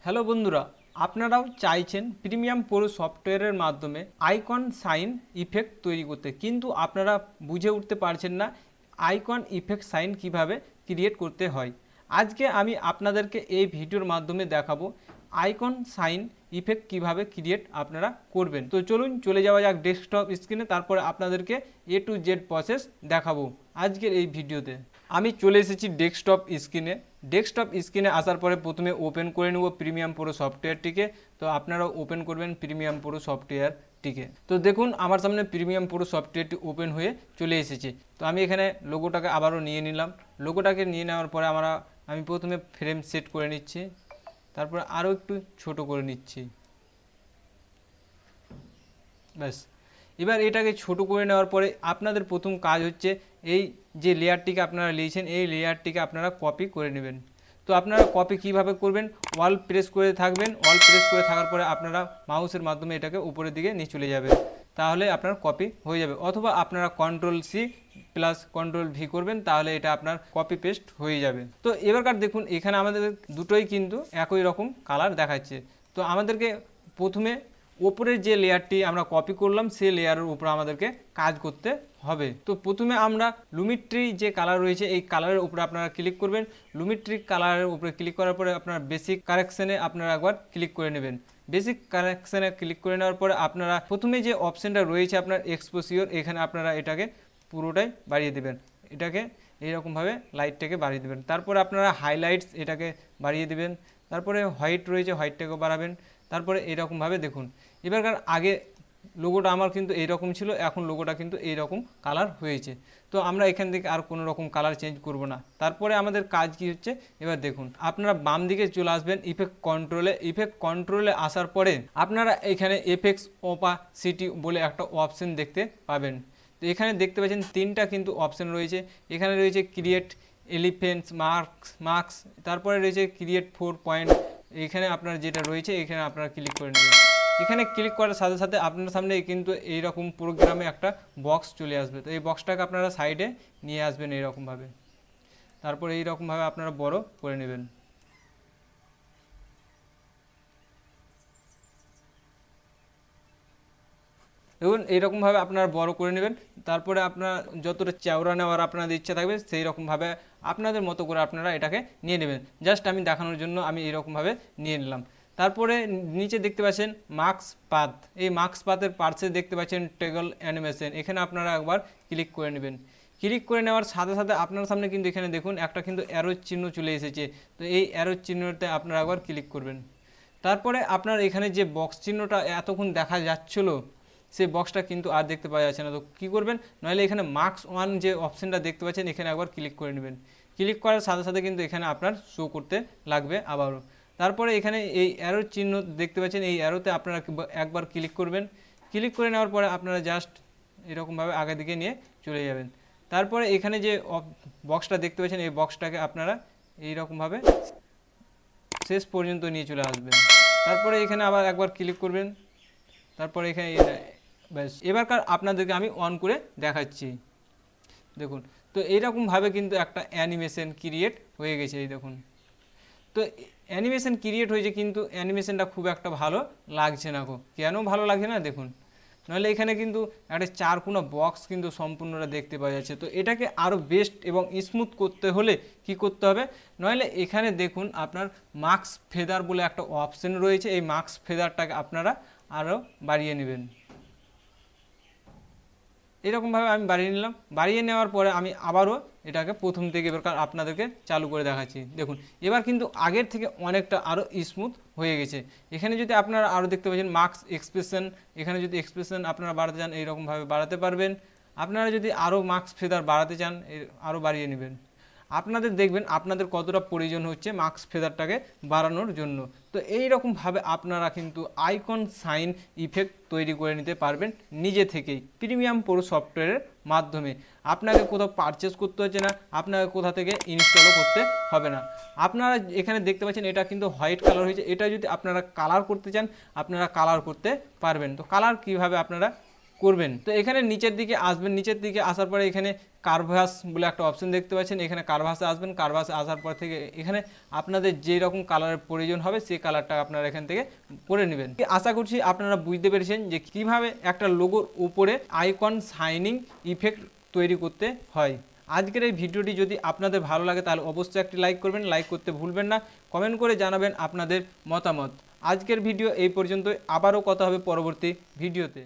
Hello বন্ধুরা, আপনারাও চাইছেন প্রিমিয়াম প্রো সফটওয়্যারের মাধ্যমে আইকন সাইন ইফেক্ট তৈরি করতে, কিন্তু আপনারা বুঝে উঠতে পারছেন না আইকন ইফেক্ট সাইন কিভাবে ক্রিয়েট করতে হয়। আজকে আমি আপনাদেরকে এই ভিডিওর মাধ্যমে দেখাবো আইকন সাইন ইফেক্ট কিভাবে ক্রিয়েট আপনারা করবেন। তো চলুন চলে যাওয়া যাক ডেস্কটপ স্ক্রিনে, তারপরে আপনাদেরকে এ টু জেড প্রসেস দেখাবো আজকের এই ভিডিওতে। আমি চলে এসেছি ডেস্কটপ স্ক্রিনে। ডেস্কটপ স্ক্রিনে আসার পরে প্রথমে ওপেন করে নেব প্রিমিয়াম প্রো সফটওয়্যারটিকে। তো আপনারাও ওপেন করবেন প্রিমিয়াম প্রো সফটওয়্যারটিকে। তো দেখুন আমার সামনে প্রিমিয়াম প্রো সফটওয়্যারটি ওপেন হয়ে চলে এসেছে। তো আমি এখানে লোগোটাকে আবারও নিয়ে নিলাম। লোগোটাকে নিয়ে নেওয়ার পরে আমি প্রথমে ফ্রেম সেট করে নিচ্ছি, তারপরে আরও একটু ছোট করে নিচ্ছি। ব্যাস, এবার এটাকে ছোট করে নেওয়ার পরে আপনাদের প্রথম কাজ হচ্ছে এই যে লেয়ারটিকে আপনারা নিয়েছেন এই লেয়ারটিকে আপনারা কপি করে নেবেন। তো আপনারা কপি কিভাবে করবেন, অল প্রেস করে থাকবেন। অল প্রেস করে থাকার পরে আপনারা মাউসের মাধ্যমে এটাকে উপরের দিকে নিয়ে চলে যাবেন, তাহলে আপনার কপি হয়ে যাবে। অথবা আপনারা control C plus control V করবেন, তাহলে এটা আপনার কপি পেস্ট হয়ে যাবে। তো এবারকার দেখুন এখানে আমাদের দুটোই কিন্তু একই রকম কালার দেখাচ্ছে। তো আমাদেরকে প্রথমে ওপরের যে লেয়ারটি আমরা কপি করলাম সেই লেয়ারের উপর আমাদেরকে কাজ করতে হবে। তো প্রথমে আমরা লুমিট্রি যে কালার রয়েছে এই কালারের উপরে আপনারা ক্লিক করবেন। লুমিট্রি কালারের উপরে ক্লিক করার পরে আপনারা বেসিক কারেকশনে আপনারা একবার ক্লিক করে নেবেন। বেসিক কারেকশনে ক্লিক করে নেওয়ার পরে আপনারা প্রথমে যে অপশানটা রয়েছে আপনার এক্সপোজিওর, এখানে আপনারা এটাকে পুরোটাই বাড়িয়ে দেবেন। এটাকে এইরকমভাবে লাইটটাকে বাড়িয়ে দেবেন। তারপরে আপনারা হাইলাইটস এটাকে বাড়িয়ে দেবেন। তারপরে হোয়াইট রয়েছে হোয়াইটটাকেও বাড়াবেন। তারপরে এইরকমভাবে দেখুন এবারকার আগে লোগোটা আমার কিন্তু এইরকম ছিল, এখন লোগোটা কিন্তু এইরকম কালার হয়েছে। তো আমরা এখান থেকে আর কোনো রকম কালার চেঞ্জ করব না। তারপরে আমাদের কাজ কি হচ্ছে এবার দেখুন, আপনারা বাম দিকে চলে আসবেন ইফেক্ট কন্ট্রোলে। ইফেক্ট কন্ট্রোলে আসার পরে আপনারা এখানে এফেক্টস ওপাসিটি বলে একটা অপশন দেখতে পাবেন। তো এখানে দেখতে পাচ্ছেন তিনটা কিন্তু অপশন রয়েছে। এখানে রয়েছে ক্রিয়েট এলিফেন্টস মার্কস, তারপরে রয়েছে ক্রিয়েট 4 পয়েন্ট। এখানে আপনার যেটা রয়েছে এখানে আপনারা ক্লিক করে নেবেন। এখানে ক্লিক করার সাথে সাথে আপনার সামনে কিন্তু এইরকম প্রোগ্রামে একটা বক্স চলে আসবে। তো এই বক্সটাকে আপনারা সাইডে নিয়ে আসবেন এইরকমভাবে। তারপর এইরকমভাবে আপনারা বড় করে নেবেন। দেখুন এইরকমভাবে আপনারা বড় করে নেবেন। তারপরে আপনার যতটা চওড়া নেওয়ার আপনাদের ইচ্ছা থাকবে সেই রকমভাবে আপনাদের মতো করে আপনারা এটাকে নিয়ে নেবেন। জাস্ট আমি দেখানোর জন্য আমি এইরকমভাবে নিয়ে নিলাম। তারপরে নিচে দেখতে পাচ্ছেন মার্কস পাথ। এই মার্কস পাথের পার্শ্বে দেখতে পাচ্ছেন টেগল অ্যানিমেশন, এখানে আপনারা একবার ক্লিক করে নেবেন। ক্লিক করে নেওয়ার সাথে সাথে আপনার সামনে কিন্তু এখানে দেখুন একটা কিন্তু অ্যারোর চিহ্ন চলে এসেছে। তো এই অ্যারোর চিহ্নতে আপনারা একবার ক্লিক করবেন। তারপরে আপনার এখানে যে বক্স চিহ্নটা এতক্ষণ দেখা যাচ্ছিল সেই বক্সটা কিন্তু আর দেখতে পাওয়া যাচ্ছে না। তো কী করবেন, নইলে এখানে মার্কস 1 যে অপশানটা দেখতে পাচ্ছেন এখানে একবার ক্লিক করে নেবেন। ক্লিক করার সাথে সাথে কিন্তু এখানে আপনার শো করতে লাগবে আবারও। তারপরে এখানে এই অ্যারোর চিহ্ন দেখতে পাচ্ছেন, এই অ্যারোতে আপনারা একবার ক্লিক করবেন। ক্লিক করে নেওয়ার পরে আপনারা জাস্ট এরকমভাবে আগের দিকে নিয়ে চলে যাবেন। তারপরে এখানে যে বক্সটা দেখতে পাচ্ছেন এই বক্সটাকে আপনারা এইরকমভাবে শেষ পর্যন্ত নিয়ে চলে আসবেন। তারপরে এখানে আবার একবার ক্লিক করবেন। তারপরে এখানে ব্যাস, এবারকার আপনাদেরকে আমি অন করে দেখাচ্ছি। দেখুন তো এইরকমভাবে কিন্তু একটা অ্যানিমেশন ক্রিয়েট হয়ে গেছে। এই দেখুন তো অ্যানিমেশন ক্রিয়েট হয়েছে, কিন্তু অ্যানিমেশনটা খুব একটা ভালো লাগছে না। কেন ভালো লাগছে না দেখুন, নাহলে এখানে কিন্তু একটা চারকোনা বক্স কিন্তু সম্পূর্ণটা দেখতে পাওয়া যাচ্ছে। তো এটাকে আরও বেস্ট এবং স্মুথ করতে হলে কি করতে হবে, নইলে এখানে দেখুন আপনার মার্কস ফেদার বলে একটা অপশন রয়েছে। এই মার্কস ফেদারটাকে আপনারা আরও বাড়িয়ে নেবেন। এরকমভাবে আমি বাড়িয়ে নিলাম। বাড়িয়ে নেওয়ার পরে আমি আবারও এটাকে প্রথম থেকে এবার আপনাদেরকে চালু করে দেখাচ্ছি। দেখুন এবার কিন্তু আগের থেকে অনেকটা আরও স্মুথ হয়ে গেছে। এখানে যদি আপনারা আরও দেখতে পাচ্ছেন মার্কস এক্সপ্রেশন, এখানে যদি এক্সপ্রেশন আপনারা বাড়াতে চান এইরকমভাবে বাড়াতে পারবেন। আপনারা যদি আরও মার্কস ফেদার বাড়াতে চান আরও বাড়িয়ে নেবেন। আপনাদের দেখবেন আপনাদের কতটা প্রয়োজন হচ্ছে মার্কস ফেদারটাকে বাড়ানোর জন্য। তো এই রকমভাবে আপনারা কিন্তু আইকন সাইন ইফেক্ট তৈরি করে নিতে পারবেন নিজে থেকেই প্রিমিয়াম প্রো সফটওয়্যারের মাধ্যমে। আপনাকে কোথাও পারচেস করতে হচ্ছে না, আপনাকে কোথা থেকে ইনস্টলও করতে হবে না। আপনারা এখানে দেখতে পাচ্ছেন এটা কিন্তু হোয়াইট কালার হয়েছে। এটা যদি আপনারা কালার করতে চান আপনারা কালার করতে পারবেন। তো কালার কিভাবে আপনারা করবেন। তো এখানে নিচের দিকে আসবেন, নিচের দিকে আসার পরে এখানে কারভাস বলে একটা অপশন দেখতে পাচ্ছেন, এখানে কারভাসে আসবেন। কারভাসে আসার পর থেকে এখানে আপনাদের যেই রকম কালারের প্রয়োজন হবে সেই কালারটা আপনারা এখান থেকে করে নেবেন। আশা করছি আপনারা বুঝতে পেরেছেন যে কিভাবে একটা লোগোর উপরে আইকন শাইনিং ইফেক্ট তৈরি করতে হয়। আজকের এই ভিডিওটি যদি আপনাদের ভালো লাগে তাহলে অবশ্যই একটি লাইক করবেন, লাইক করতে ভুলবেন না, কমেন্ট করে জানাবেন আপনাদের মতামত। আজকের ভিডিও এই পর্যন্তই, আবারও কথা হবে পরবর্তী ভিডিওতে।